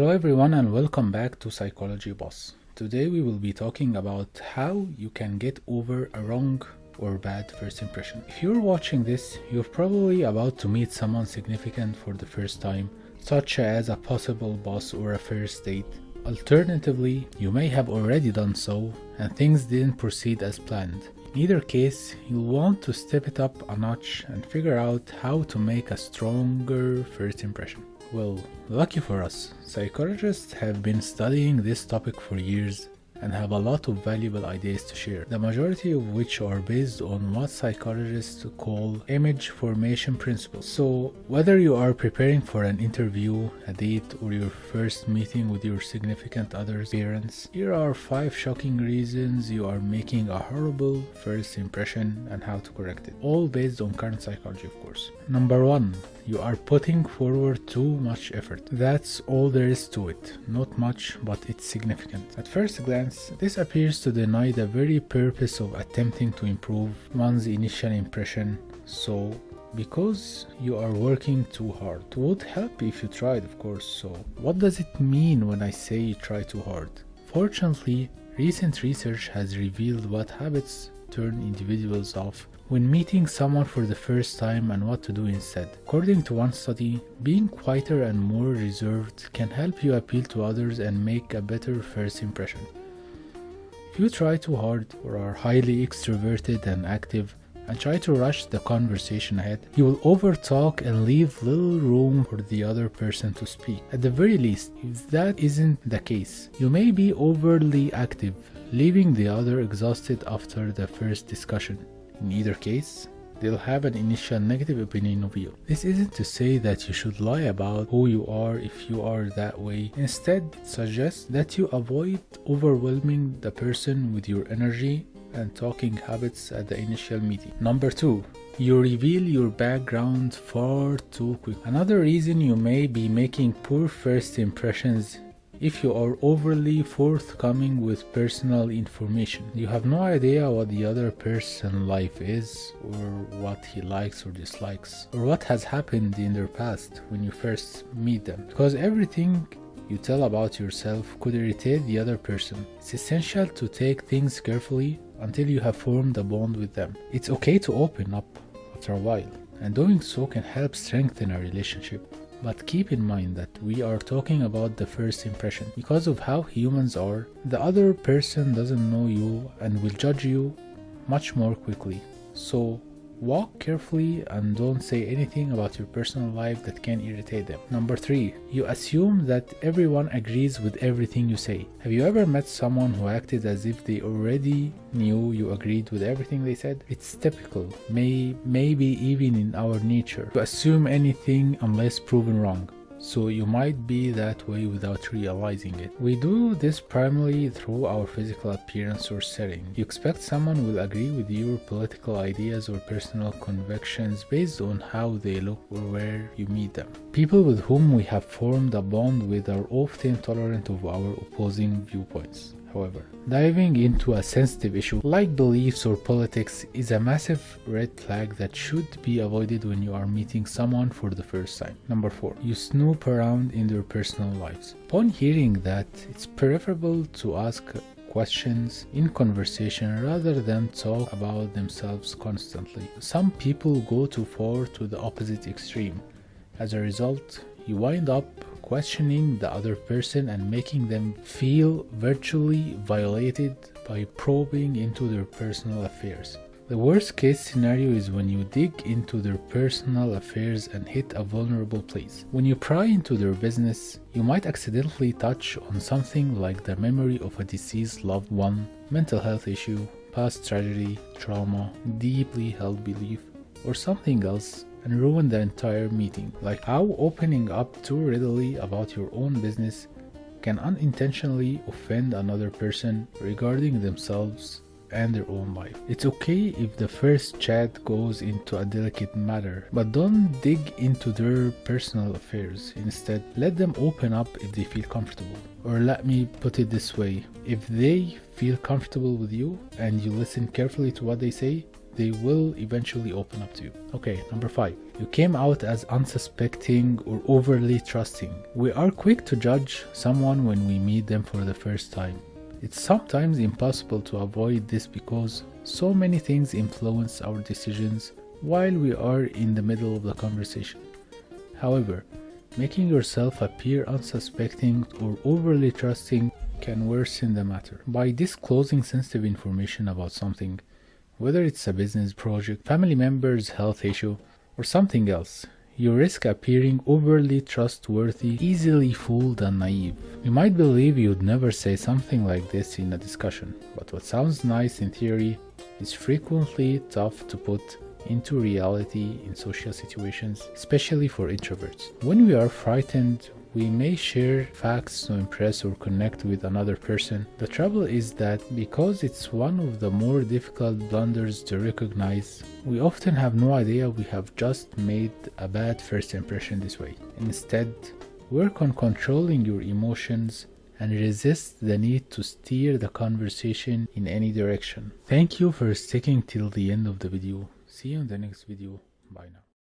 Hello everyone and welcome back to Psychology Boss. Today we will be talking about how you can get over a wrong or bad first impression. If you're watching this, you're probably about to meet someone significant for the first time, such as a possible boss or a first date. Alternatively, you may have already done so and things didn't proceed as planned. In either case, you'll want to step it up a notch and figure out how to make a stronger first impression. Well, lucky for us, psychologists have been studying this topic for years and have a lot of valuable ideas to share, the majority of which are based on what psychologists call image formation principles. So, whether you are preparing for an interview, a date, or your first meeting with your significant other's parents, here are 5 shocking reasons you are making a horrible first impression and how to correct it. All based on current psychology, of course. Number 1. You are putting forward too much effort. That's all there is to it. Not much, but it's significant. At first glance, this appears to deny the very purpose of attempting to improve one's initial impression. So, because you are working too hard, it would help if you tried, of course. So, what does it mean when I say you try too hard? Fortunately, recent research has revealed what habits turn individuals off when meeting someone for the first time and what to do instead. According to one study, being quieter and more reserved can help you appeal to others and make a better first impression. If you try too hard or are highly extroverted and active and try to rush the conversation ahead, you will overtalk and leave little room for the other person to speak. At the very least, if that isn't the case, you may be overly active, leaving the other exhausted after the first discussion. In either case, they'll have an initial negative opinion of you. This isn't to say that you should lie about who you are if you are that way. Instead, it suggests that you avoid overwhelming the person with your energy and talking habits at the initial meeting. Number 2. You reveal your background far too quick. Another reason you may be making poor first impressions if you are overly forthcoming with personal information. You have no idea what the other person's life is, or what he likes or dislikes, or what has happened in their past when you first meet them, because everything you tell about yourself could irritate the other person. It's essential to take things carefully until you have formed a bond with them. It's okay to open up after a while, and doing so can help strengthen a relationship. But keep in mind that we are talking about the first impression. Because of how humans are, the other person doesn't know you and will judge you much more quickly. So walk carefully and don't say anything about your personal life that can irritate them. Number 3. You assume that everyone agrees with everything you say. Have you ever met someone who acted as if they already knew you agreed with everything they said? It's typical, maybe even in our nature, to assume anything unless proven wrong. So you might be that way without realizing it. We do this primarily through our physical appearance or setting. You expect someone will agree with your political ideas or personal convictions based on how they look or where you meet them. People with whom we have formed a bond with are often tolerant of our opposing viewpoints. However, diving into a sensitive issue like beliefs or politics is a massive red flag that should be avoided when you are meeting someone for the first time. Number 4. You snoop around in their personal lives. Upon hearing that, it's preferable to ask questions in conversation rather than talk about themselves constantly. Some people go too far to the opposite extreme. As a result, you wind up questioning the other person and making them feel virtually violated by probing into their personal affairs. The worst case scenario is when you dig into their personal affairs and hit a vulnerable place. When you pry into their business, you might accidentally touch on something like the memory of a deceased loved one, mental health issue, past tragedy, trauma, deeply held belief, or something else, and ruin the entire meeting. Like how opening up too readily about your own business can unintentionally offend another person regarding themselves and their own life. It's okay if the first chat goes into a delicate matter, but don't dig into their personal affairs. Instead, let them open up if they feel comfortable. Or let me put it this way, if they feel comfortable with you and you listen carefully to what they say, they will eventually open up to you. Okay, number 5. You came out as unsuspecting or overly trusting. We are quick to judge someone when we meet them for the first time. It's sometimes impossible to avoid this because so many things influence our decisions while we are in the middle of the conversation. However, making yourself appear unsuspecting or overly trusting can worsen the matter. By disclosing sensitive information about something, whether it's a business project, family member's health issue, or something else, you risk appearing overly trustworthy, easily fooled, and naive. You might believe you'd never say something like this in a discussion, but what sounds nice in theory is frequently tough to put into reality in social situations, especially for introverts. When we are frightened, we may share facts to impress or connect with another person. The trouble is that because it's one of the more difficult blunders to recognize, we often have no idea we have just made a bad first impression this way. Instead, work on controlling your emotions and resist the need to steer the conversation in any direction. Thank you for sticking till the end of the video. See you in the next video. Bye now.